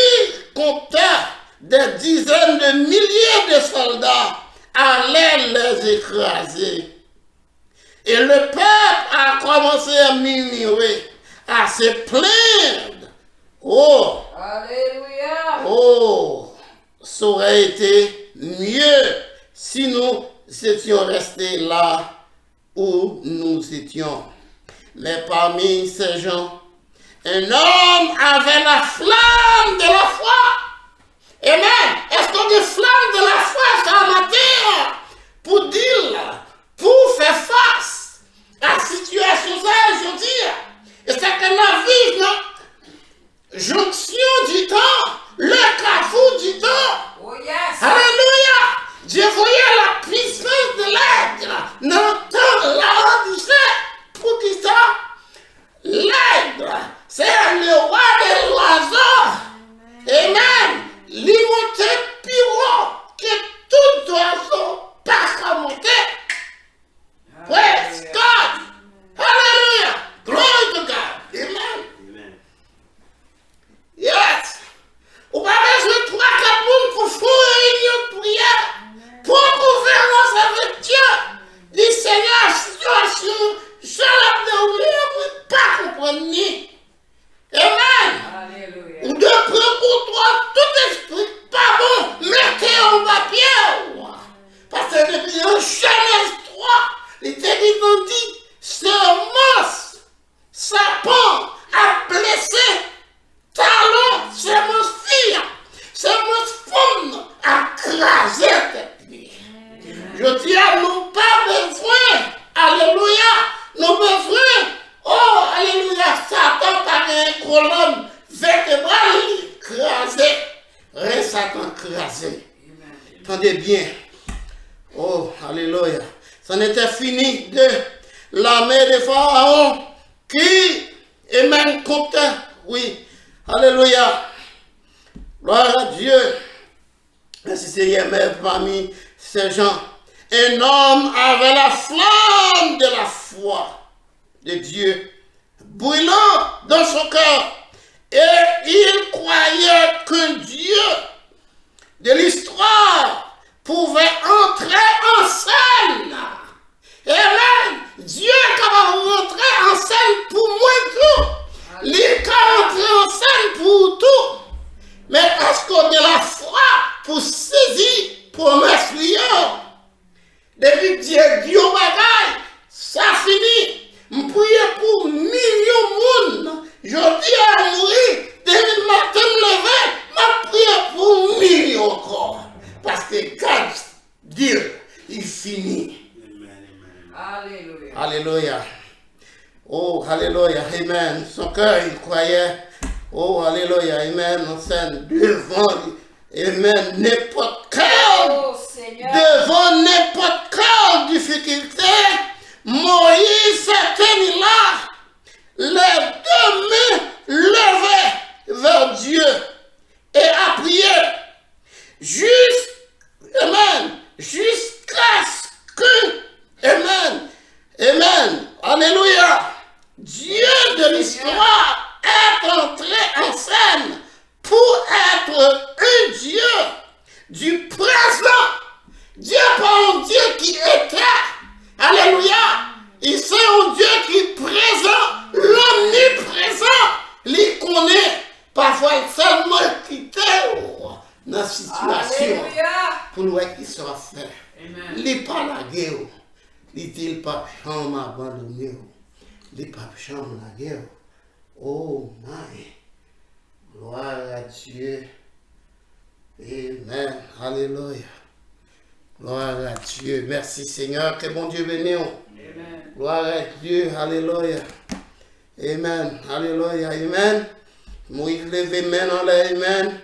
S1: compta des dizaines de milliers de soldats allait les écraser. Et le peuple a commencé à murmurer, à se plaindre. Oh!
S2: Alléluia!
S1: Oh! Ça aurait été mieux si nous étions restés là où nous étions. Mais parmi ces gens, un homme avait la flamme de la foi. Amen! Est-ce qu'on a des flammes de la foi sur la terre pour dire, pour faire face à la situation aujourd'hui? Et c'est que la vie, non? Jonction du temps, le carrefour du temps.
S2: Oh yes!
S1: Alléluia! Dieu voyait la puissance de l'aigle dans le temps là on disait, pour qui ça? L'aigle, c'est le roi des oiseaux. Amen. L'immonté plus haut que tout oiseau pas qu'à monter. Praise God. Hallelujah. Glory to God. Amen. Yes. On va besoin de 3-4 personnes pour faire une réunion de prière. Pour gouvernance avec Dieu. Les Seigneur, situation, je l'ai pas compris. Amen.
S2: Alléluia!
S1: Ou de prendre pour toi toute colonne vertébrale écrasée. Rien Satan écrasé. Attendez bien. Oh, alléluia. Ça n'était fini de l'armée de Pharaon qui est même contre. Oui, alléluia. Gloire à Dieu. Merci Seigneur, mais parmi ces gens, un homme avait la flamme de la foi de Dieu brûlant dans son cœur. Et il croyait qu'un Dieu de l'histoire pouvait entrer en scène. Amen. Dieu est capable d'entrer en scène pour moi tout. Il est capable d'entrer en scène pour tout. Mais est-ce qu'on a la foi pour saisir promesse liée? Depuis que Dieu dit au bagaille, ça finit. Je prie pour millions de monde. Je dis à mourir, depuis le matin me lever, je prie pour millions encore. Parce que God dit, il finit.
S2: Alléluia.
S1: Alléluia. Oh, alléluia. Amen. Son cœur, il croyait. Oh, alléluia. Amen. En scène devant. Amen. N'importe quel.
S2: Oh, Seigneur.
S1: Devant n'importe quelle difficulté, Moïse s'était là, les deux mains levées vers Dieu et a prié. Amen. Jusqu'à ce que, Amen. Amen. Alléluia. Dieu de l'histoire est entré en scène pour être un Dieu du présent. Dieu n'est pas un Dieu qui était. Alléluia. Il c'est un Dieu qui est présent, l'omniprésent. Il connaît parfois seulement quitter dans la situation pour nous qui sera fait. Il n'est pas la guerre. Il dit pas chambre abandonné. Il n'est pas chambre la guerre. Oh my. Gloire à Dieu. Amen. Alléluia. Gloire à Dieu. Merci Seigneur. Que bon Dieu bénisse. Amen. Gloire à Dieu. Alléluia. Amen. Alléluia. Amen. Moïse levait main en l'air. Amen.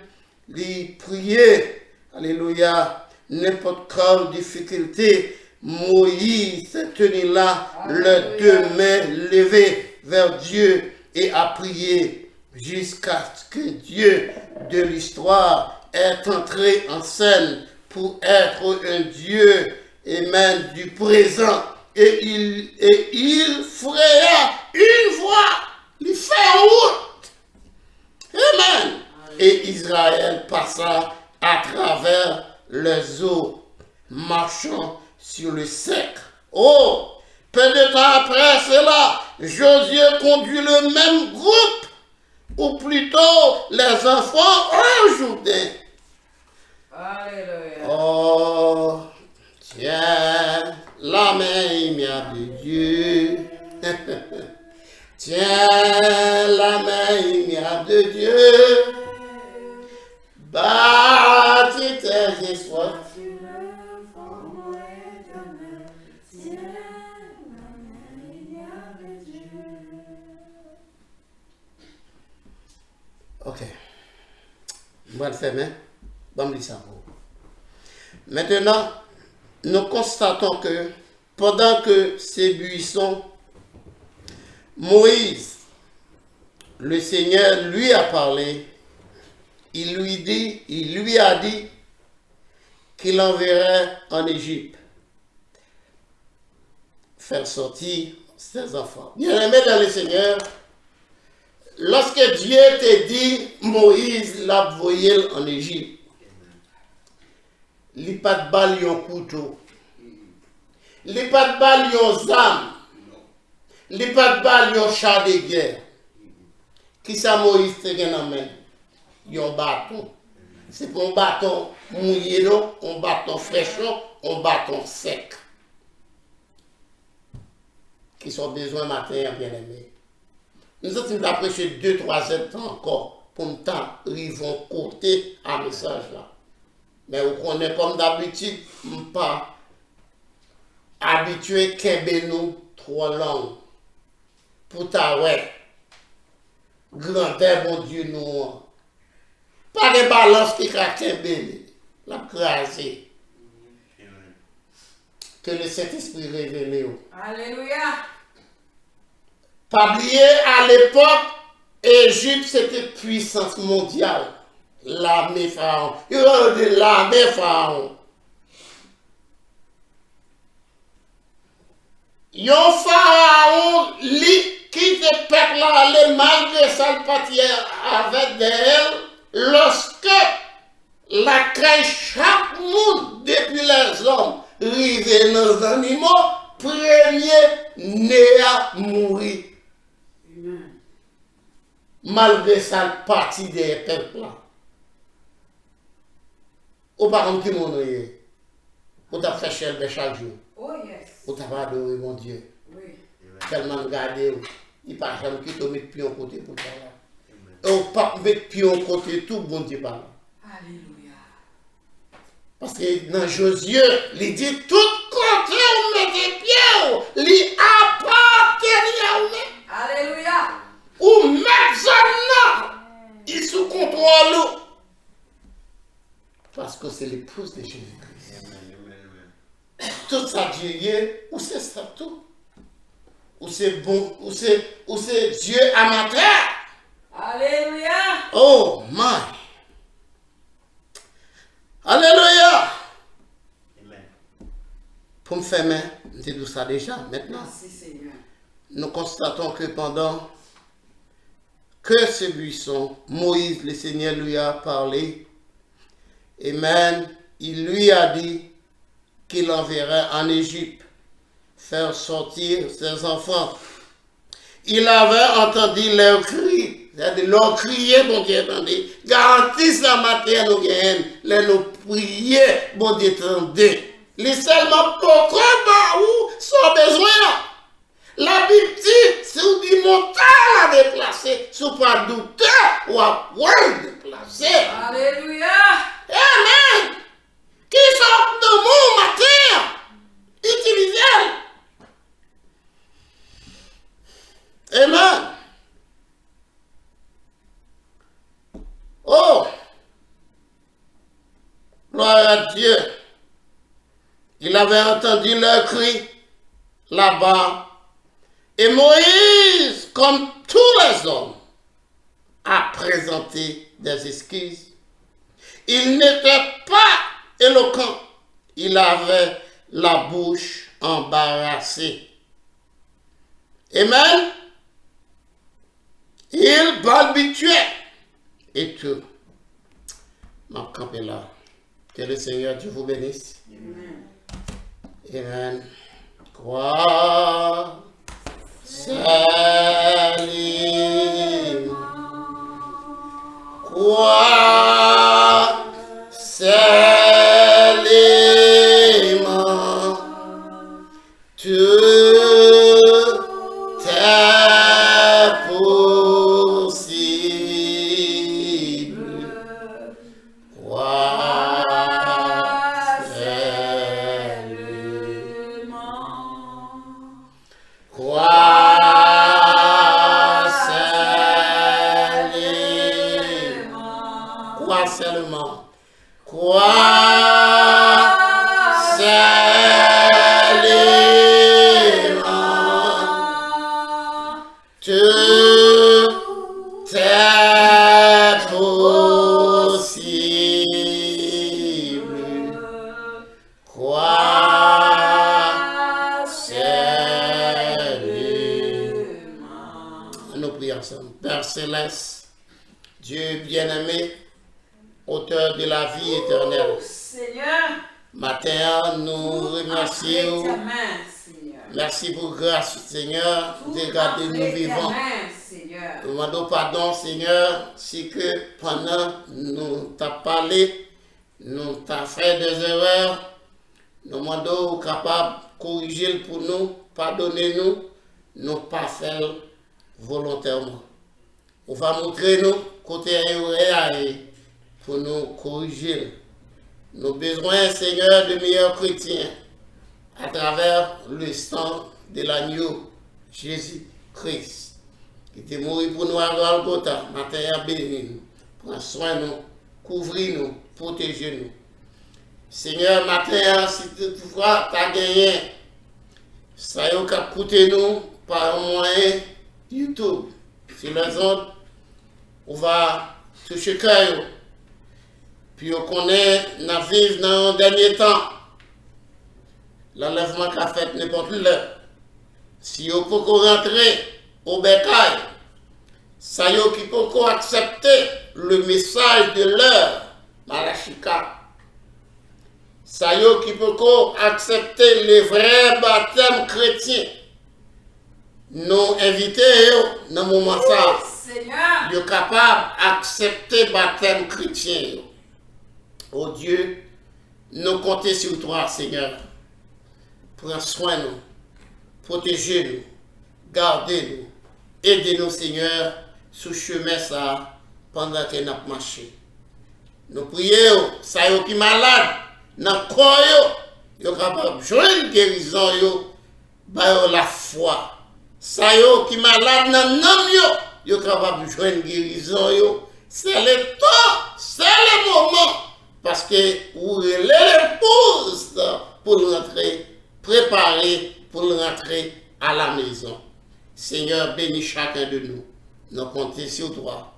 S1: Il priait. Alléluia. N'importe quelle difficulté. Moïse s'est tenu là, les deux mains levées vers Dieu et a prié jusqu'à ce que Dieu de l'histoire est entré en scène pour être un Dieu, amen, du présent. Et il fraya une voie, il fait route. Amen. Et Israël passa à travers les eaux, marchant sur le sec. Oh, peu de temps après cela, Josué conduit le même groupe, ou plutôt les enfants au Jourdain.
S2: Alléluia.
S1: Oh, tiens la main immuable de Dieu. Tiens la main immuable de Dieu. Bâtis tes espoirs. Ok. On va le faire, mais bon, ça. Maintenant, nous constatons que pendant que ces buissons, Moïse, le Seigneur lui a parlé, il lui a dit qu'il l'enverrait en Égypte faire sortir ses enfants. Bien-aimé dans le Seigneur, lorsque Dieu te dit, Moïse l'a envoyé en Égypte, il n'y a pas de balle, il y a un couteau. Il n'y a pas de balle, il y a un âme. Il n'y a pas de balle, il y a un char de guerre. Qui ça Moïse te gagne en main? Il y a un bâton. C'est pas un bâton mouillé, non? Un bâton fraîche, un bâton sec. Qui sont besoin matin, bien-aimé. Nous sommes prêcher 2-3 ans encore pour nous arriver côté à message là. Mais vous connaissez comme d'habitude, je ne suis pas habitué à nous 3 langues. Pour ta ouais. grandeur, bon Dieu, nous. Pas de balance qui craque la crasé. Que le Saint-Esprit révèle.
S2: Alléluia.
S1: Pas oublier, à l'époque, Égypte, c'était puissance mondiale. L'armée pharaon. Il y a de l'armée pharaon. Yon pharaon, qui te peuple là, malgré ça, le parti avec d'elle, lorsque la crée chaque monde, depuis les hommes, rivé dans les animaux, premier né à mourir. Malgré ça, le parti des peuples là. Ou par exemple, qui m'en est, ou t'as fait cher chaque jour.
S2: Oh yes.
S1: Ou t'as pas adoré mon Dieu.
S2: Oui.
S1: Tellement regardé, il pas jamais qui te met pied côté pour ça là. Et on pas mettre pied côté tout bon Dieu par là.
S2: Alléluia.
S1: Parce que dans Josué, il dit tout côté on met des pieds, il appartient à vous.
S2: Alléluia.
S1: Ou mettre ça là, il sous contrôle. Parce que c'est l'épouse de Jésus-Christ. Tout ça Dieu, ou c'est ça tout. Ou c'est bon, ou c'est Dieu amateur.
S2: Alléluia.
S1: Oh my. Alléluia.
S3: Amen.
S1: Pour me faire main, je dis ça déjà. Maintenant,
S2: Merci Seigneur.
S1: nous constatons que pendant que ce buisson, Moïse, le Seigneur lui a parlé. Amen. Il lui a dit qu'il enverrait en Égypte faire sortir ses enfants. Il avait entendu leur cri, c'est-à-dire leur crier, bon Dieu, attendez. Garantis la matière nous gagne, les nous prier, bon Dieu, attendez. Les seulement pourquoi, où sont besoin. La Bible dit, si vous dites montagne à déplacer, si vous pas douter ou à point déplacer.
S2: Alléluia.
S1: Amen. Qui sort de mon matière, utilisez-le. Amen. Oh, gloire à Dieu. Il avait entendu leur cri là-bas. Et Moïse, comme tous les hommes, a présenté des excuses. Il n'était pas éloquent. Il avait la bouche embarrassée. Amen. Il balbutiait et tout. Ma campé là. Que le Seigneur Dieu vous bénisse.
S2: Amen.
S1: Amen. Croix, salut. Croix, salut. Tout est possible. Croix, salut. Croix seulement. Croix seulement. Croix seulement. Tout est possible. Croix seulement. Nous prions ensemble. Père Céleste, Dieu bien-aimé, auteur de la vie éternelle.
S2: Seigneur.
S1: Matin, nous remercions.
S2: Amen, Seigneur.
S1: Merci pour grâce, Seigneur, de garder nous vivants.
S2: Amen, Seigneur.
S1: Nous demandons pardon, Seigneur, si que pendant nous t'as parlé, nous t'as fait des erreurs. Nous demandons capable de corriger pour nous, pardonnez-nous, nous pas faire volontairement. On va montrer nous côté aéré pour nous corriger. Nous avons besoin, Seigneur, de meilleurs chrétiens à travers le sang de l'agneau Jésus-Christ. qui était mort pour nous à Golgotha, matin à béni nous. Prends soin de nous, couvrir-nous, protéger-nous. Seigneur, matin, si toutefois tu as gagné, ça y est, coûté nous par un moyen YouTube. Si les autres, on va toucher cœur. Puis on connaît, on vivre dans un dernier temps. L'enlèvement qu'a fait n'importe l'heure. Si on peut rentrer au bécail, ça y est qui peut accepter le message de l'heure, Malachika. Ça y est qui peut accepter les vrais baptêmes chrétiens. Nous inviter dans le moment ça,
S2: Seigneur.
S1: sont capables d'accepter le baptême chrétien. Oh Dieu, nous comptons sur toi, Seigneur. Prends soin de nous, protégez-nous, gardez-nous, aidez-nous, Seigneur, sur le chemin ça, pendant que nous marchons. Nous prions, ça y est qui est malade, dans le corps, nous sommes capables de jouer une guérison, la foi. Ça y est qui est malade dans le nom, nous sommes capables de jouer une guérison. C'est le temps, c'est le moment. Parce que vous avez l'épouse pour rentrer, préparer pour rentrer à la maison. Seigneur, bénis chacun de nous. Nous comptons sur toi.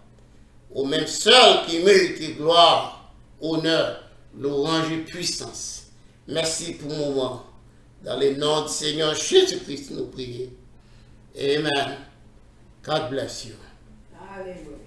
S1: Au même seul qui mérite gloire, honneur, louange et puissance. Merci pour le moment. Dans le nom du Seigneur Jésus-Christ, nous prions. Amen. God bless you.
S2: Alléluia.